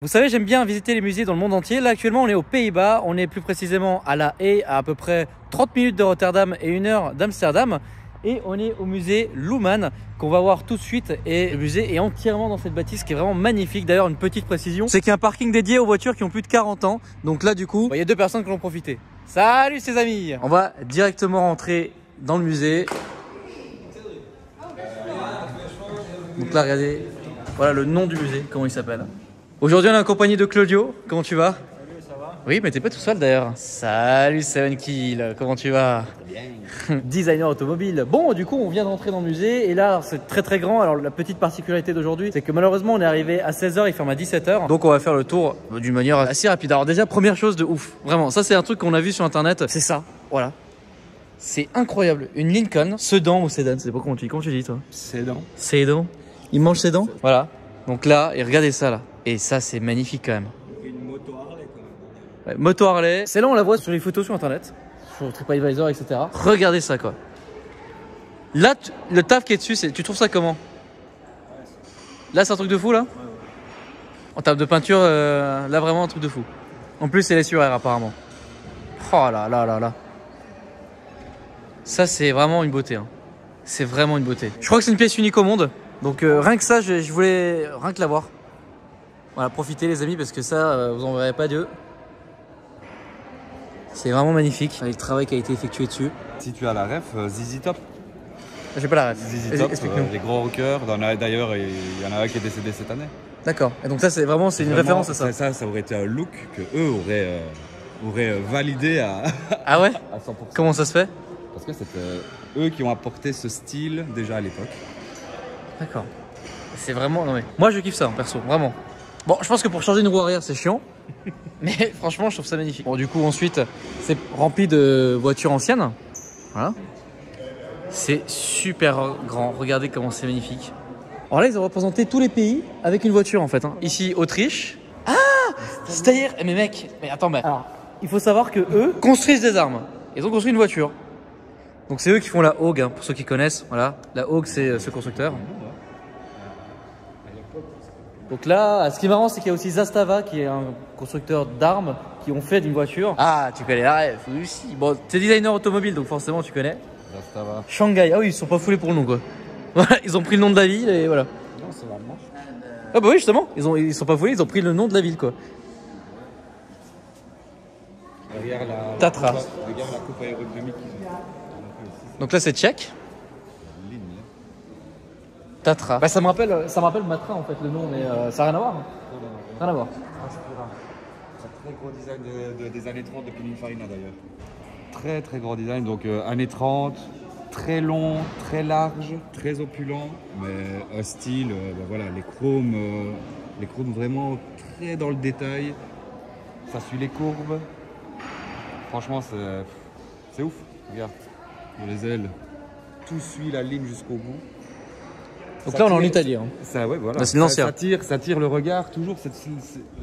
Vous savez, j'aime bien visiter les musées dans le monde entier. Là, actuellement, on est aux Pays-Bas. On est plus précisément à La Haye, à peu près 30 minutes de Rotterdam et 1 heure d'Amsterdam. Et on est au musée Loeman, qu'on va voir tout de suite. Et le musée est entièrement dans cette bâtisse qui est vraiment magnifique. D'ailleurs, une petite précision, c'est qu'il y a un parking dédié aux voitures qui ont plus de 40 ans. Donc là, du coup, il y a 2 personnes qui l'ont profité. Salut, ses amis! On va directement rentrer dans le musée. Donc là, regardez, voilà le nom du musée, comment il s'appelle. Aujourd'hui, on est en compagnie de Claudio. Comment tu vas? Salut, ça va? Oui, mais t'es pas tout seul d'ailleurs. Salut Seven Kill, comment tu vas? Bien. Designer automobile. Bon, du coup, on vient d'entrer dans le musée et là, c'est très grand. Alors, la petite particularité d'aujourd'hui, c'est que malheureusement, on est arrivé à 16 h, il ferme à 17 h. Donc, on va faire le tour d'une manière assez rapide. Alors, déjà, première chose de ouf. Vraiment, ça, c'est un truc qu'on a vu sur internet. C'est ça, voilà. C'est incroyable. Une Lincoln, sedan ou sédan, c'est pas comment tu dis toi? Sédan. Sédan. Il mange ses dents. Voilà. Donc là, et regardez ça là. Et ça, c'est magnifique quand même. Une moto Harley quand même. Ouais, moto Harley. Celle-là, on la voit sur les photos sur internet, sur TripAdvisor, etc. Regardez ça quoi. Là, le taf qui est dessus, tu trouves ça comment? Là, c'est un truc de fou là. En termes de peinture, là vraiment un truc de fou. En plus, c'est les sur air apparemment. Oh là là là là. Ça, c'est vraiment une beauté. Hein. C'est vraiment une beauté. Je crois que c'est une pièce unique au monde. Donc rien que ça, je voulais rien que la voir. Voilà, profitez les amis parce que ça, vous en verrez pas Dieu. C'est vraiment magnifique avec le travail qui a été effectué dessus. Si tu as la ref, ZZ Top. J'ai pas la ref. ZZ Top, les gros rockers. D'ailleurs, il y en a un qui est décédé cette année. D'accord. Et donc ça, c'est vraiment une référence à ça. Ça aurait été un look que eux auraient validé à, ah ouais à 100%. Comment ça se fait? Parce que c'était eux qui ont apporté ce style déjà à l'époque. D'accord. C'est vraiment... Non mais... Moi, je kiffe ça, perso. Vraiment. Bon, je pense que pour changer une roue arrière, c'est chiant. Mais franchement, je trouve ça magnifique. Bon, du coup, ensuite, c'est rempli de voitures anciennes. Voilà. C'est super grand. Regardez comment c'est magnifique. Alors là, ils ont représenté tous les pays avec une voiture, en fait. Hein. Ici, Autriche. Ah, c'est-à-dire... Mais mec, mais attends, mais... Alors, il faut savoir que eux construisent des armes. Ils ont construit une voiture. Donc c'est eux qui font la Haug, hein, pour ceux qui connaissent. Voilà, la Haug, c'est ce constructeur. Donc là, ce qui est marrant, c'est qu'il y a aussi Zastava, qui est un constructeur d'armes, qui ont fait d'une voiture. Ah, tu connais la ref, oui aussi. Bon, t'es designer automobile, donc forcément tu connais. Zastava. Shanghai, ah oui, ils sont pas foulés pour le nom, quoi. Voilà, ils ont pris le nom de la ville et voilà. Non, c'est vraiment. Ah bah oui, justement, ils sont pas foulés, ils ont pris le nom de la ville, quoi. Regarde la Tatra. Regarde la coupe aérodynamique qu'ils ont. Donc là, c'est tchèque. Tatra. Bah, ça me rappelle Matra en fait le nom, mais ça n'a rien à voir. Rien à voir. C'est un très gros design des années 30 de Pininfarina d'ailleurs. Très gros design, donc années 30, très long, très large, très opulent, mais un style, voilà, les chromes vraiment très dans le détail. Ça suit les courbes. Franchement, c'est ouf. Regarde, les ailes, tout suit la ligne jusqu'au bout. Donc là, on est en Italie. Hein. Ça, ouais, voilà. Ça tire le regard, toujours. C'est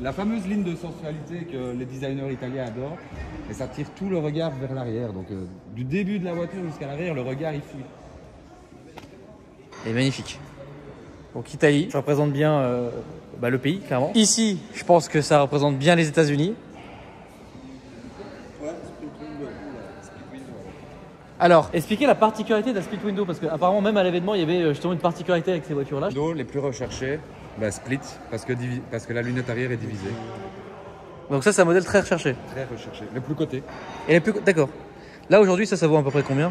la fameuse ligne de sensualité que les designers italiens adorent. Et ça tire tout le regard vers l'arrière. Donc, du début de la voiture jusqu'à l'arrière, le regard, il fuit. Elle est magnifique. Donc, Italie, ça représente bien le pays, clairement. Ici, je pense que ça représente bien les États-Unis. Alors, expliquez la particularité de la split window parce qu'apparemment même à l'événement il y avait justement une particularité avec ces voitures-là. Les plus recherchés, split, parce que la lunette arrière est divisée. Donc ça c'est un modèle très recherché. Très recherché, les plus cotés. Et les plus d'accord. Là aujourd'hui ça vaut à peu près combien?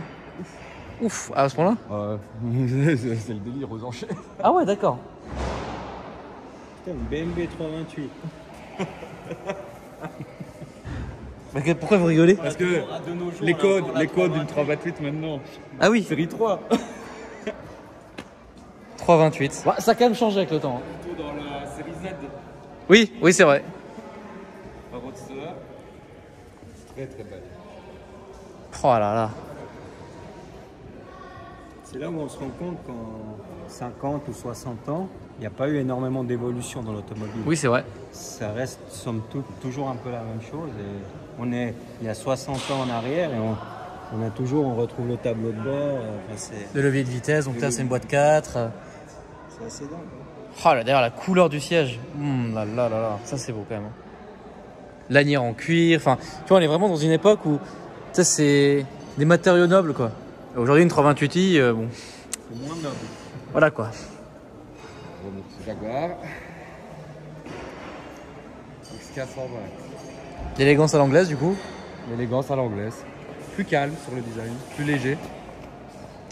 Ouf, à ce point-là c'est le délire aux enchères. Ah ouais d'accord. Putain, une BMW 328. Pourquoi vous rigolez? Parce que les codes d'une 328 maintenant. Ah oui. Série 3. 328. Ouais, ça a quand même changé avec le temps. Plutôt dans la série Z. Oui c'est vrai. Un roadster. Très belle. Oh là là. C'est là où on se rend compte qu'en 50 ou 60 ans, il n'y a pas eu énormément d'évolution dans l'automobile. Oui c'est vrai. Ça reste somme toute toujours un peu la même chose. Et il y a 60 ans en arrière et on retrouve le tableau de bord. Le levier de vitesse, donc là c'est une boîte 4. C'est assez dingue. Oh là, d'ailleurs, la couleur du siège. Là, là, là, là. Ça, c'est beau quand même. Lanière en cuir. Enfin, tu vois, on est vraiment dans une époque où, tu sais, c'est des matériaux nobles, quoi. Aujourd'hui, une 328i, bon. C'est moins noble. Voilà, quoi. Jaguar. XK 120. L'élégance à l'anglaise, du coup. L'élégance à l'anglaise. Plus calme sur le design, plus léger.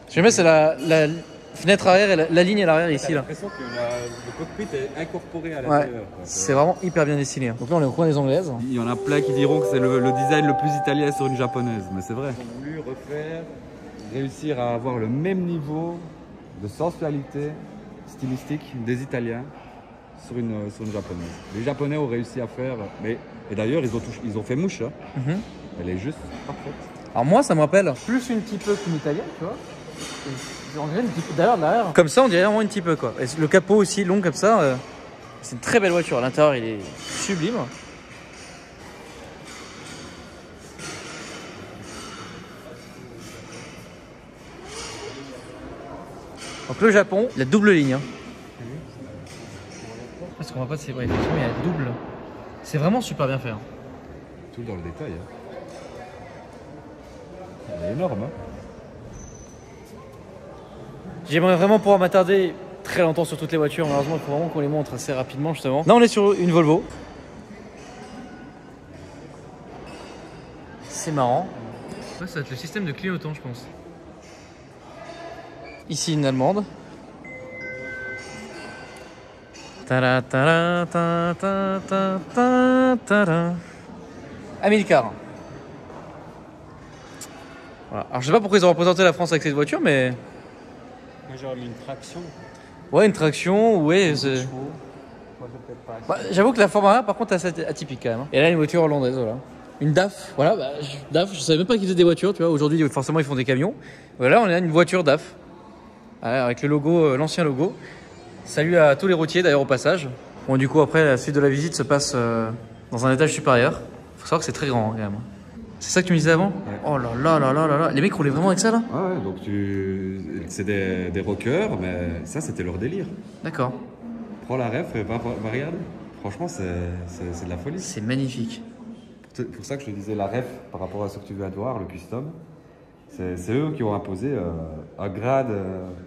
J'aime bien, c'est la fenêtre arrière et la ligne à l'arrière ici, J'ai là. l'impression que le cockpit est incorporé à Ouais, l'intérieur. c'est vraiment hyper bien dessiné. Donc là, on est au coin des anglaises. Il y en a plein qui diront que c'est le design le plus italien sur une japonaise, mais c'est vrai. Ils ont voulu refaire, réussir à avoir le même niveau de sensualité stylistique des Italiens sur une japonaise. Les Japonais ont réussi à faire, et d'ailleurs ils ont fait mouche, hein. Elle est juste parfaite. Alors moi, ça me rappelle plus une petit peu qu'une italienne, tu vois. On dirait une petit peu d'ailleurs derrière. Comme ça, on dirait vraiment une petit peu, quoi. Et le capot aussi long comme ça, c'est une très belle voiture. L'intérieur, il est sublime. Donc le Japon, la double ligne. Hein. Parce qu'on voit pas, c'est vrai, effectivement, il y a la double. C'est vraiment super bien fait. Hein. Tout dans le détail. Hein. Elle est énorme. Hein. J'aimerais vraiment pouvoir m'attarder très longtemps sur toutes les voitures. Malheureusement, il faut vraiment qu'on les montre assez rapidement, justement. Là, on est sur une Volvo. C'est marrant. Ça va être le système de clignotant, je pense. Ici, une allemande. Amilcar. Voilà. Alors je sais pas pourquoi ils ont représenté la France avec cette voiture, mais Moi j'aurais mis une traction. ouais, une traction, ouais. Moi, Bah, j'avoue que la Formule 1, par contre, est assez atypique quand même. Hein. Et là, une voiture hollandaise, voilà. Une DAF, voilà. Bah, DAF, je savais même pas qu'ils faisaient des voitures, tu vois. Aujourd'hui, forcément, ils font des camions. Voilà, on a une voiture DAF. Voilà, avec le logo, l'ancien logo. Salut à tous les routiers d'ailleurs au passage. Bon, du coup, après, la suite de la visite se passe dans un étage supérieur. Faut savoir que c'est très grand quand même. C'est ça que tu me disais avant? Ouais. Oh là là là là là là. Les mecs roulaient vraiment avec ça là? Ouais, donc c'est des rockers, mais ça c'était leur délire. D'accord. Prends la ref et va regarder. Franchement, c'est de la folie. C'est magnifique. C'est pour ça que je te disais la ref par rapport à ce que tu viens de voir, le custom. C'est eux qui ont imposé un grade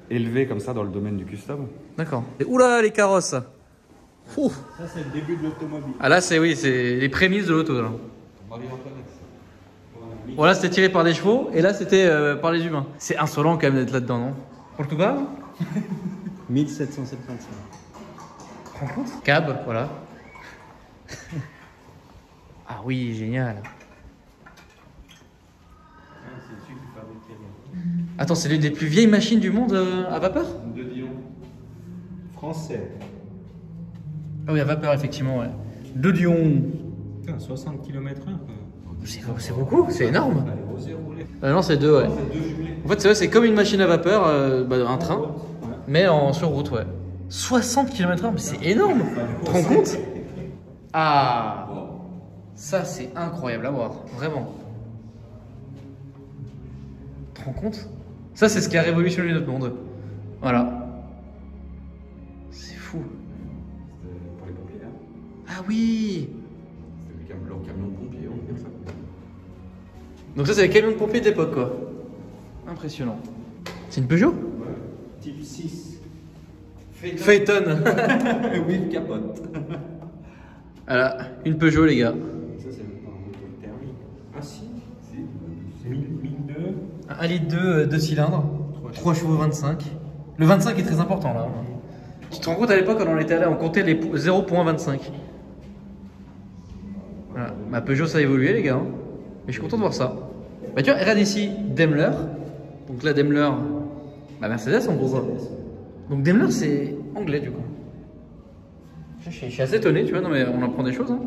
élevé comme ça dans le domaine du custom. D'accord. Et oula, les carrosses. Ouh. Ça c'est le début de l'automobile. Ah là, c'est oui, c'est les prémices de l'auto là. Voilà, c'était tiré par des chevaux et là, c'était par les humains. C'est insolent quand même d'être là-dedans, non? Portugal? 1775. Tu te rends compte? Cab, voilà. Ah oui, génial. C'est celui qui fabriquait. Attends, c'est l'une des plus vieilles machines du monde à vapeur? De Dion. Français. Ah oui, à vapeur, effectivement, ouais. De Dion. Putain, 60 km/h. C'est beaucoup, c'est énorme. Allez, osez rouler. Non, c'est deux, ouais. C'est deux jumelés. En fait, c'est comme une machine à vapeur, un train, Ouais. mais sur route, ouais. 60 km/h, mais c'est énorme. Tu te rends compte? Ah, ça, c'est incroyable à voir, vraiment. Tu te rends compte? Ça, c'est ce qui a révolutionné notre monde. Voilà. C'est fou. C'était pour les pompiers, hein. Ah oui. C'était leur camion de pompiers, on peut dire ça. Donc ça, c'est les camions de pompiers de l'époque, quoi. Impressionnant. C'est une Peugeot? Type 6. Phaeton. Oui, capote. Voilà, une Peugeot, les gars. Ça c'est même pas un moteur thermique. Ah si. Si. C'est 1002. 1 litre 2 cylindres, 3 chevaux 25. Le 25 est très important là. Tu te rends compte à l'époque quand on était allé, on comptait les 0.25. Voilà. Ma Peugeot ça a évolué les gars. Hein. Mais je suis content de voir ça. Bah tu vois, regarde ici, Daimler. Donc là Daimler, bah Mercedes en gros quoi. Donc Daimler c'est anglais du coup. Je suis assez étonné, tu vois, non mais on apprend des choses. Hein.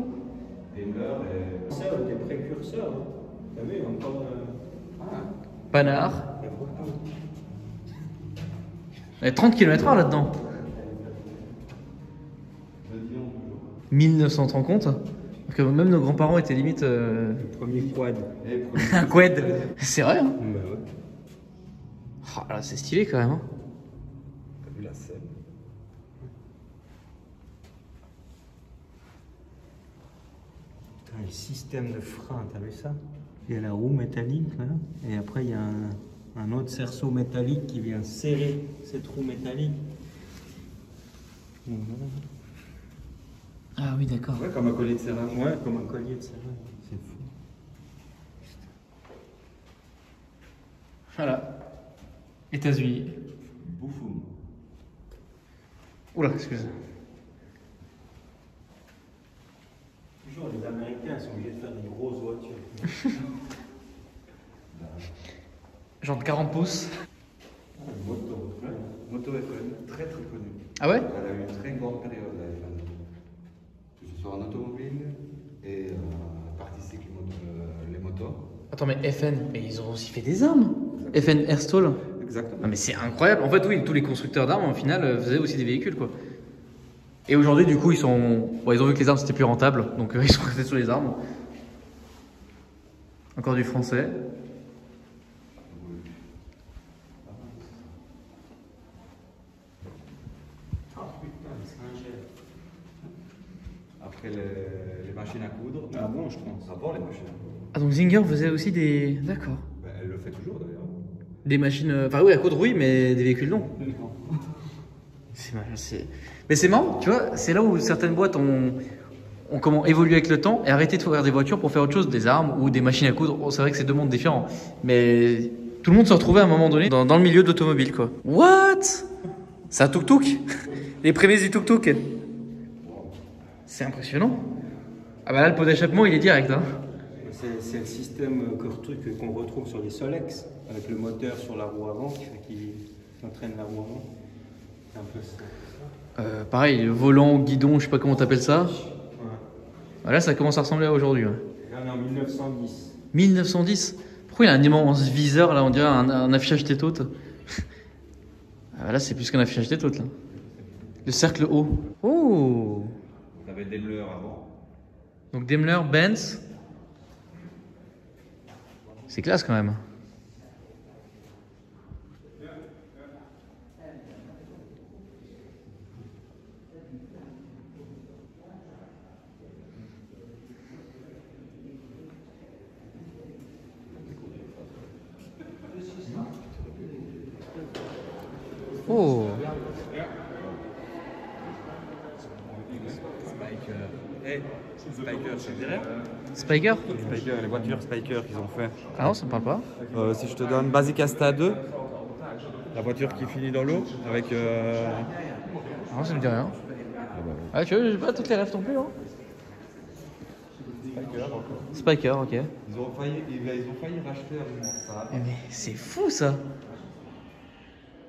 Ça, des précurseurs. Hein. T'as vu, encore. Panhard. Il y a 30 km/h là-dedans. 1900, te rends compte? Parce que même nos grands-parents étaient limite. Le premier quad. Un quad. C'est vrai, hein? Bah ouais. Oh, là, c'est stylé quand même. Hein. T'as vu la scène? le système de frein, t'as vu ça? Il y a la roue métallique là, et après il y a un autre cerceau métallique qui vient serrer cette roue métallique. Ah oui, d'accord. Ouais, comme un collier de céramique. Ouais, comme un collier de céramique. C'est fou. Voilà. États-Unis. Boufoum. Oula, excuse. Toujours les Américains sont obligés de faire des grosses voitures. Genre de 40 pouces. Moto. Ouais. Moto F1, très très connue. Ah ouais? Elle a eu une très grande période la F1. Que ce soit en automobile et partie cycle les motos. Attends, mais FN, mais ils ont aussi fait des armes. FN Airstall. Exactement. Ah, mais c'est incroyable. En fait, oui, tous les constructeurs d'armes, au final, faisaient aussi des véhicules, quoi. Et aujourd'hui, du coup, ils ont vu que les armes c'était plus rentable, donc ils sont restés sur les armes. Encore du français. Après les machines à coudre. Ah bon, je pense. Avant les machines à coudre. Ah, donc Zinger faisait aussi des. D'accord. Ben, elle le fait toujours d'ailleurs. Des machines. Enfin, oui, à coudre, oui, mais des véhicules, non. Mais c'est marrant, tu vois, c'est là où certaines boîtes ont comment évolué avec le temps et arrêté de faire des voitures pour faire autre chose, des armes ou des machines à coudre. Oh, c'est vrai que c'est deux mondes différents. Mais tout le monde se retrouvait à un moment donné dans le milieu de l'automobile, quoi. What? C'est un tuk-tuk? Les prémices du tuk-tuk? C'est impressionnant. Ah bah là, le pot d'échappement, il est direct, hein. C'est le système truc qu'on retrouve sur les Solex, avec le moteur sur la roue avant qui entraîne la roue avant. C'est un peu ça. Pareil, le volant, guidon, je sais pas comment t'appelles ça. Ouais. Voilà, ça commence à ressembler à aujourd'hui. Ouais. Là, on est en 1910. 1910? Pourquoi il y a un immense viseur là, on dirait un affichage tête-haute? Ah, là, c'est plus qu'un affichage tête-haute là. Le cercle haut. Oh! On avait Daimler avant. Donc Daimler, Benz. C'est classe quand même. Oh! Spiker, ça te dirait? Spiker? Spiker, les voitures Spiker qu'ils ont fait. Ah non, ça me parle pas. Si je te donne Basic Asta 2, la voiture qui finit dans l'eau avec. Ah non, ça me dit rien. Ah, tu vois, j'ai pas toutes les rêves non plus. Hein. Spiker, ok. Ils ont failli racheter un moment ça. Mais c'est fou ça!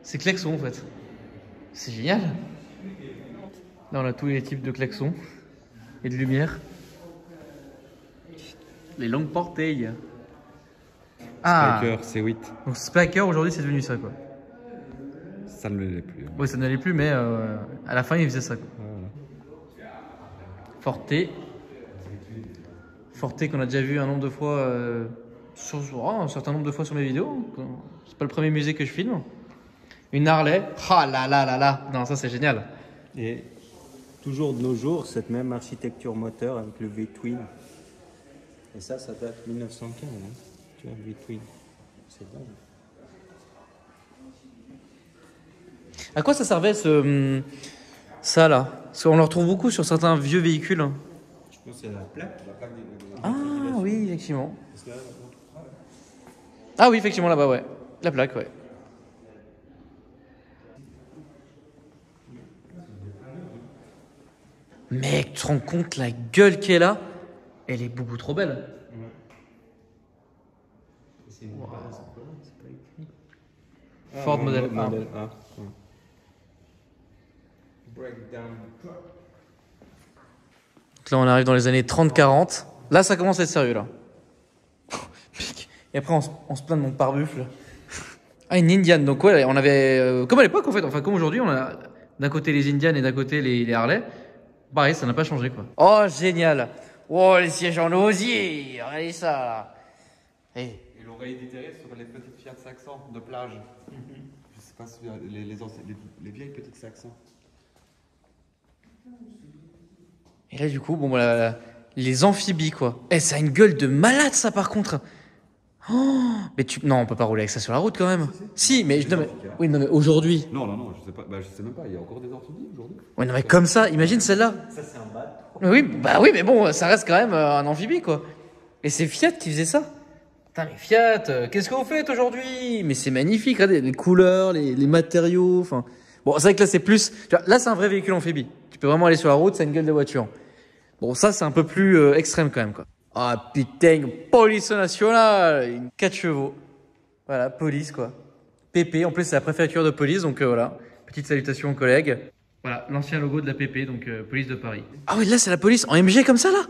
C'est klaxon en fait. C'est génial! Là, on a tous les types de klaxons et de lumière. Les longues portails. Ah! Spiker C8. Donc Spiker aujourd'hui c'est devenu ça quoi. Ça ne l'est plus. Oui, ça n'allait plus, mais à la fin il faisait ça quoi. Voilà. Forte qu'on a déjà vu un nombre de fois un certain nombre de fois sur mes vidéos. C'est pas le premier musée que je filme. Une Harley. Ah là là là là. Non, ça c'est génial. Et toujours de nos jours, cette même architecture moteur avec le V-Twin. Et ça date de 1915. Hein. Tu vois, le V-Twin. C'est dingue. À quoi ça servait ça là? Parce qu'on le retrouve beaucoup sur certains vieux véhicules. Je pense que c'est la plaque. Ah oui, effectivement. Ah oui, effectivement là-bas, ouais. La plaque, ouais. Mec, tu te rends compte la gueule qu'elle a? Elle est beaucoup trop belle. C'est une base. C'est pas écrit. Ford modèle 1. Modèle A. Donc là, on arrive dans les années 30-40. Là, ça commence à être sérieux, là. Et après, on se plaint de mon pare-buffle. Ah, une Indian. Donc, ouais, on avait... comme à l'époque, en fait. Enfin, comme aujourd'hui, on a d'un côté les Indian et d'un côté les Harley. Pareil, ça n'a pas changé, quoi. Oh, génial. Oh, les sièges en osier. Regardez ça, là. Hey. Ils l'ont réédité sur les petites Fiat 500 de plage. Je sais pas si les vieilles petites 500. Et là, du coup, bon, voilà, Les amphibies, quoi. Eh, ça a une gueule de malade, ça, par contre. Oh, mais tu... Non, on peut pas rouler avec ça sur la route, quand même. Si, mais... Non, mais... Oui, non, mais aujourd'hui... Non, je sais pas. Bah, je sais même pas. Il y a encore des amphibies aujourd'hui. Oui, non, mais comme ça, imagine celle-là. Ça, c'est un bateau. Oui, bah oui, mais bon, ça reste quand même un amphibie, quoi. Et c'est Fiat qui faisait ça. Putain, mais Fiat, qu'est-ce que vous faites aujourd'hui? Mais c'est magnifique, regardez, les couleurs, les matériaux, enfin... Bon, c'est vrai que là, c'est plus... Tu vois, là, c'est un vrai véhicule amphibie. Tu peux vraiment aller sur la route, ça a une gueule de voiture. Bon, ça, c'est un peu plus extrême quand même, quoi. Ah, putain, police nationale, une 4 chevaux. Voilà, police, quoi. PP, en plus, c'est la préfecture de police, donc voilà. Petite salutation aux collègues. Voilà, l'ancien logo de la PP, donc police de Paris. Ah oui, là, c'est la police en MG comme ça, là.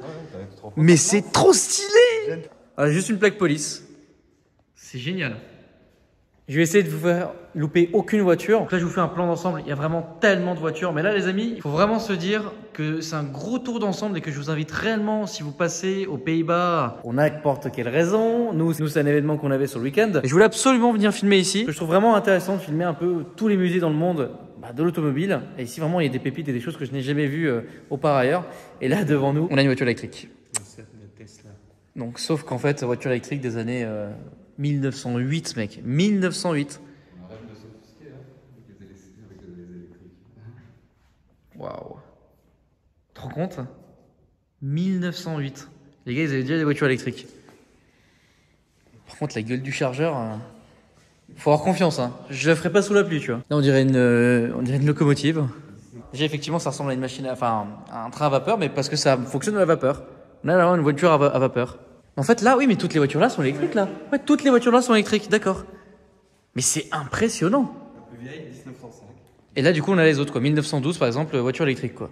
Mais c'est trop stylé. Ah, juste une plaque police. C'est génial. Je vais essayer de vous faire louper aucune voiture. Donc là, je vous fais un plan d'ensemble. Il y a vraiment tellement de voitures. Mais là, les amis, il faut vraiment se dire que c'est un gros tour d'ensemble et que je vous invite réellement, si vous passez aux Pays-Bas, pour n'importe quelle raison. Nous c'est un événement qu'on avait sur le week-end. Et je voulais absolument venir filmer ici. Je trouve vraiment intéressant de filmer un peu tous les musées dans le monde de l'automobile. Et ici, vraiment, il y a des pépites et des choses que je n'ai jamais vues auparavant. Et là, devant nous, on a une voiture électrique. Le Tesla. Donc, sauf qu'en fait, voiture électrique des années 1908, mec. 1908. On arrête de s'offusquer, hein, avec les électriques. Waouh. Tu te rends compte? 1908. Les gars, ils avaient déjà des voitures électriques. Par contre, la gueule du chargeur, faut avoir confiance, hein. Je la ferai pas sous la pluie, tu vois. Là, on dirait une locomotive. Déjà, effectivement, ça ressemble à une machine, enfin, à un train à vapeur, mais parce que ça fonctionne à la vapeur. On a là une voiture à vapeur. En fait, là, oui, mais toutes les voitures là sont électriques, là. Ouais, toutes les voitures là sont électriques, d'accord. Mais c'est impressionnant. La plus vieille, 1905. Et là, du coup, on a les autres, quoi. 1912, par exemple, voiture électrique, quoi.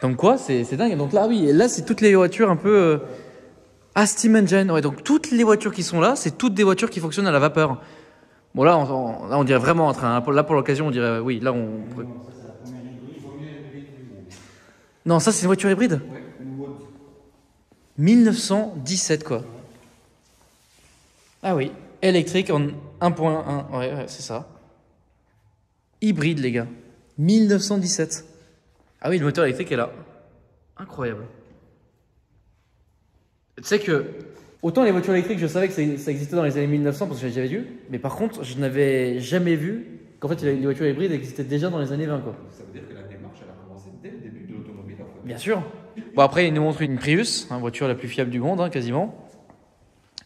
Donc quoi, c'est dingue. Donc là, oui, et là, c'est toutes les voitures un peu... Ah, steam engine. Ouais, donc toutes les voitures qui sont là, c'est toutes des voitures qui fonctionnent à la vapeur. Bon, là, on dirait vraiment un train. Là, pour l'occasion, on dirait... Oui, là, on... Non, ça, c'est une voiture hybride. 1917, quoi. Ah oui, électrique en 1.1. Ouais, c'est ça. Hybride, les gars. 1917. Ah oui, le moteur électrique est là. Incroyable. Tu sais que, autant les voitures électriques, je savais que ça existait dans les années 1900 parce que j'avais vu, mais par contre, je n'avais jamais vu qu'en fait, les voitures hybrides existaient déjà dans les années 20, quoi. Ça veut dire que la démarche, elle a commencé dès le début de l'automobile, en fait. Bien sûr. Bon, après, il nous montre une Prius, voiture la plus fiable du monde, quasiment.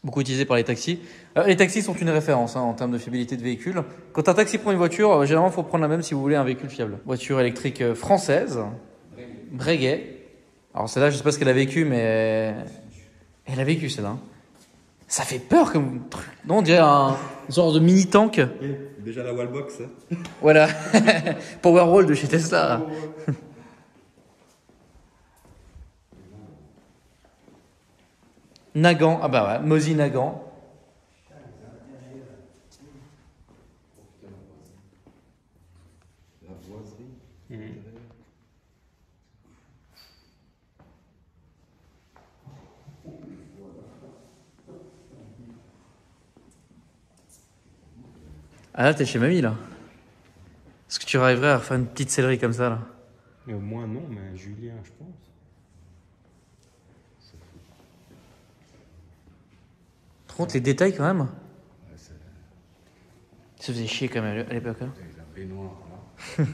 Beaucoup utilisée par les taxis. Les taxis sont une référence en termes de fiabilité de véhicule. Quand un taxi prend une voiture, généralement, il faut prendre la même si vous voulez un véhicule fiable. Voiture électrique française, Breguet. Alors celle-là, je sais pas ce qu'elle a vécu, mais elle a vécu celle-là. Ça fait peur comme truc. Non, on dirait un genre de mini-tank. Déjà la wallbox. Hein. Voilà. Powerwall de chez Tesla. Nagant. Ah bah ouais, Mozy Nagant. La boiserie. Ah là, t'es chez mamie, là. Est-ce que tu arriverais à faire une petite céleri comme ça, là? Mais au moins non, mais Julien, je pense. Par contre, les détails, quand même. Ouais, c'est... Ça faisait chier, quand même, à l'époque. Hein. La baignoire, là.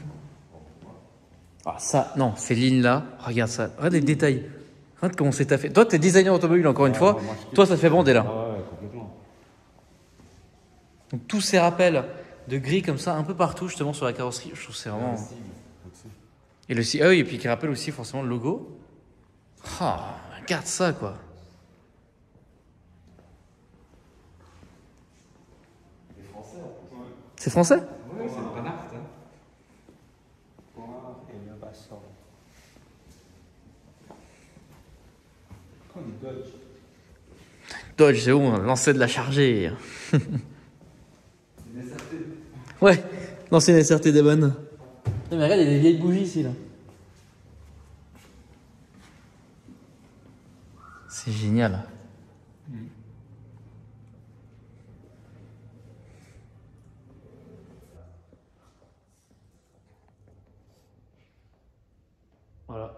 Ah, ça, non, ces lignes-là, regarde ça. Regarde les détails. Regarde comment c'est taffé. Toi, t'es designer automobile, encore une fois. Moi, je kiffe. Toi, ça te fait bander, là. Ah ouais, complètement. Donc, tous ces rappels de gris comme ça, un peu partout, justement, sur la carrosserie, je trouve que c'est vraiment... Et le ah oui, et puis qui rappelle aussi forcément le logo. Ah, regarde ça, quoi. C'est français? Ouais, c'est le Panhard, hein. Et le Bassor. Oh, une Dodge. Dodge, c'est où? L'ancêtre de la chargée. Ouais, l'ancienne SRT d'Ebon. Mais regarde, il y a des vieilles bougies ici, là. C'est génial. Voilà.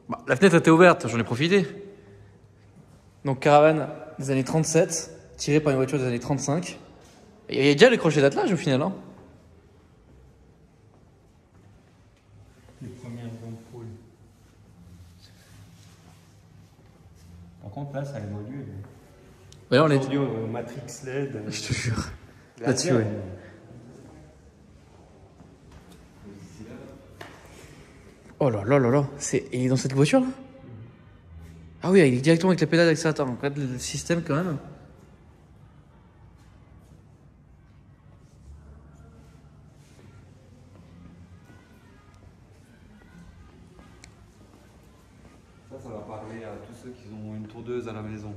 Bah, la fenêtre était ouverte, j'en ai profité. Donc caravane des années 37, tirée par une voiture des années 35. Il y a déjà les crochets d'attelage au final. Hein. Les premières ampoules. Par contre, là, ça a évolué. Ouais, on est... Aujourd'hui, au Matrix LED. Je te jure. Là-dessus, ouais. Oh là là là là. Il est dans cette voiture là? Ah oui, il est directement avec la pédale d'accélérateur. Donc regarde le système quand même. Ça va parler à tous ceux qui ont une tondeuse à la maison.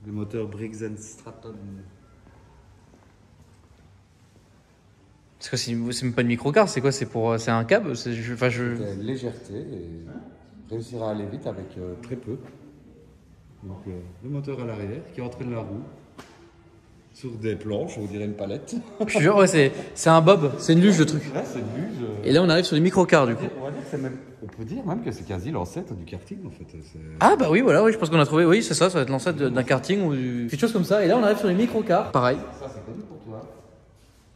Le moteur Briggs & Stratton. C'est quoi, c'est même pas une microcar, c'est quoi? C'est un cab? Enfin, Légèreté et réussir à aller vite avec très peu. Donc le moteur à l'arrière qui entraîne la roue sur des planches, on dirait une palette. Je te jure, ouais, c'est un bob, c'est une luge le truc. Ouais, c'est une luge. Et là, on arrive sur les microcars du coup. On peut dire même que c'est quasi l'ancêtre du karting en fait. Ah bah oui, voilà, oui, je pense qu'on a trouvé, oui, c'est ça va être l'ancêtre d'un karting ou quelque chose comme ça. Et là, on arrive sur les microcars. Pareil. Ça, c'est connu pour toi.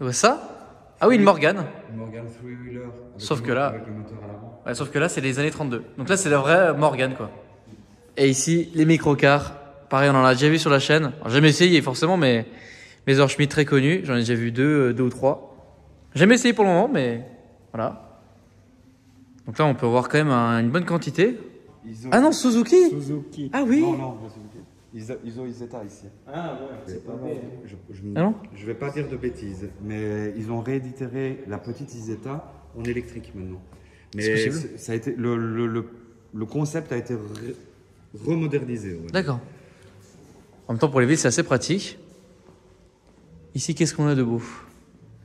Ouais, ça? Ah oui, une Morgane. Une Morgan Three-Wheeler. Sauf que là- Avec le moteur à l'avant. Ouais, sauf que là, c'est les années 32. Donc là, c'est la vraie Morgane, quoi. Et ici, les microcars. Pareil, on en a déjà vu sur la chaîne. Alors, jamais essayé, forcément, mais Messerschmitt très connu. J'en ai déjà vu deux ou trois. Jamais essayé pour le moment, mais voilà. Donc là, on peut voir quand même une bonne quantité. Ah non, Suzuki. Suzuki. Ah oui. Non, pas Suzuki. Ils ont Isetta ici. Ah ouais, c'est pas mal. Ah non. Je vais pas dire de bêtises, mais ils ont réédité la petite Isetta en électrique maintenant. Mais C'est possible. ça a été le concept a été remodernisé. on va dire. D'accord. En même temps, pour les villes, c'est assez pratique. Ici, qu'est-ce qu'on a de beau?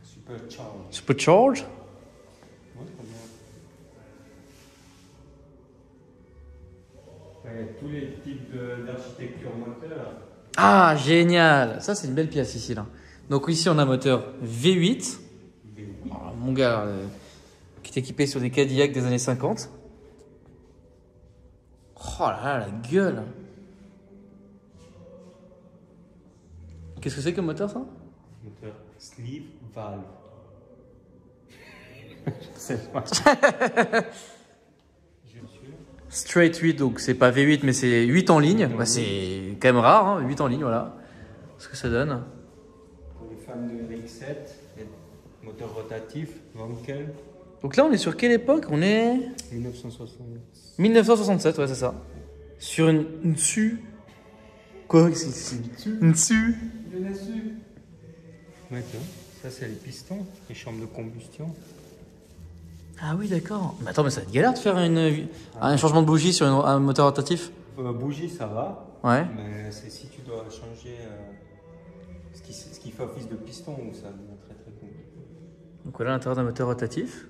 Supercharge. Supercharge. Ouais, très bien. Ouais, tous les types d'architecture moteur. Ah, génial. Ça, c'est une belle pièce ici, là. Donc ici, on a un moteur V8. Alors, mon gars, qui est équipé sur des Cadillac des années 50. Oh là là, la gueule. Qu'est-ce que c'est comme moteur, ça? Moteur sleeve valve. C'est pas. Straight 8, donc c'est pas V8, mais c'est 8 en ligne. Bah, c'est quand même rare, hein, 8 en ligne, voilà. Ce que ça donne. Pour les fans de X7, moteur rotatif, Wankel, Donc là, on est sur quelle époque? On est 1960. 1967, ouais, c'est ça. Sur une SU. Quoi? C'est une SU. Ouais, tu vois, ça c'est les pistons, les chambres de combustion. Ah oui, d'accord. Mais attends, mais ça va être galère de faire un changement de bougie sur un moteur rotatif. Bougie, ça va. Ouais. Mais c'est si tu dois changer ce qui fait office de piston, où ça devient très très compliqué. Donc voilà l'intérieur d'un moteur rotatif.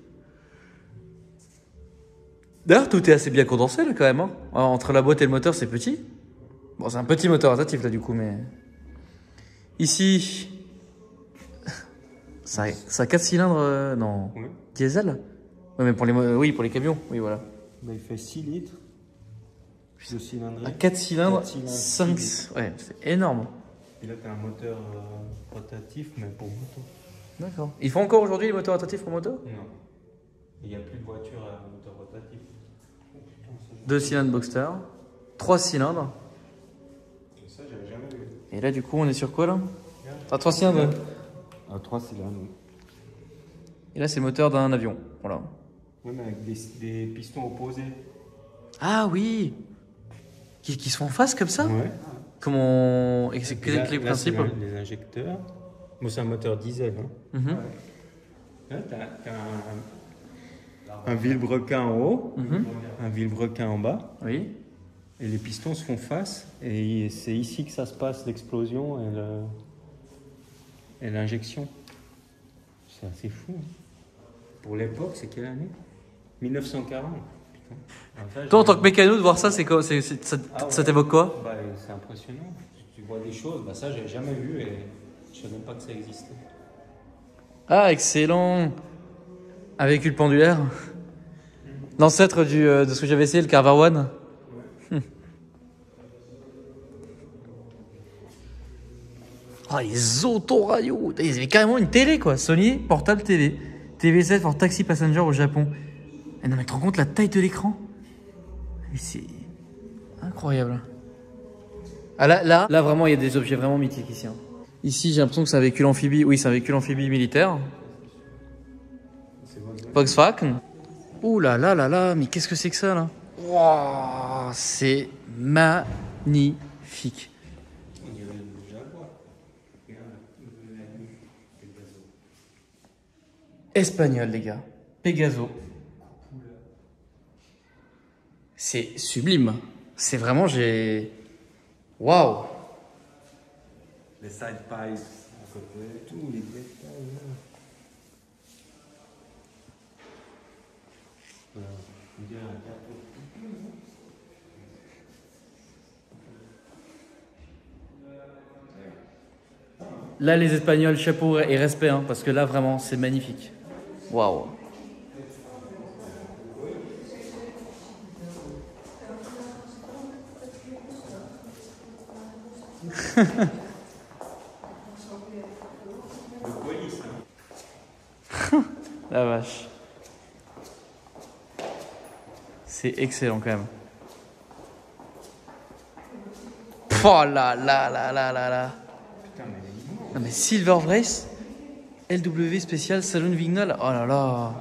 D'ailleurs, tout est assez bien condensé là quand même. Hein. Entre la boîte et le moteur, c'est petit. Bon, c'est un petit moteur rotatif là du coup, mais. Ici. Ça a 4 cylindres. Non. Oui. Diesel? Ouais, mais pour oui, pour les camions. Oui, voilà. Bah, il fait 6 litres. De cylindrée. À 4 cylindres, 4 cylindres, 5. 6 litres. Ouais, c'est énorme. Et là, tu as un moteur rotatif, mais pour moto. D'accord. Ils font encore aujourd'hui les moteurs rotatifs pour moto? Non. Il n'y a plus de voiture à moteur rotatif. 2 cylindres Boxster. 3 cylindres. Ça, j'avais jamais vu. Et là, du coup, on est sur quoi là? Ah, 3 cylindres. À 3 cylindres. Oui. Et là, c'est le moteur d'un avion. Voilà. Oui, mais avec des pistons opposés. Ah oui! Qui se font en face comme ça? Ouais. Comment. Et c'est quel est le principe? Les injecteurs. Bon, c'est un moteur diesel. Hein. Mhm. Là, tu as un vilebrequin en haut, Mhm. un vilebrequin en bas. Oui. Et les pistons se font face. Et c'est ici que ça se passe, l'explosion et l'injection. C'est assez fou. Hein. Pour l'époque, c'est quelle année? 1940. Putain. Alors ça, Toi, en tant que mécano, de voir ça, c'est quoi? Ça Ah ouais. ça t'évoque quoi? Bah, c'est impressionnant. Tu vois des choses, bah, ça, j'ai jamais vu et je savais même pas que ça existait. Ah, excellent! Un véhicule pendulaire. L'ancêtre de ce que j'avais essayé, le Carver One. Oh, les autoradios. Ils avaient carrément une télé, quoi. Sony Portable TV. TV7 pour Taxi Passenger au Japon. Et non, mais tu te rends compte la taille de l'écran? C'est incroyable. Ah là, vraiment, il y a des objets vraiment mythiques ici. Hein. Ici, j'ai l'impression que c'est un véhicule amphibie. Oui, c'est un véhicule amphibie militaire. Volkswagen. Ouh là là là là, mais qu'est-ce que c'est que ça là? Wow, c'est magnifique. Espagnol, les gars. Pegaso. C'est sublime. C'est vraiment, j'ai... Waouh. Les side pipes à côté, tous les détails là. Voilà. On dirait un gâteau. Là, les Espagnols, chapeau et respect, hein, parce que là, vraiment, c'est magnifique. Waouh. La vache. C'est excellent quand même. Oh là là là là là là. Putain, mais Non mais Silver Brace, LW spécial Salon Vignal. Oh là là.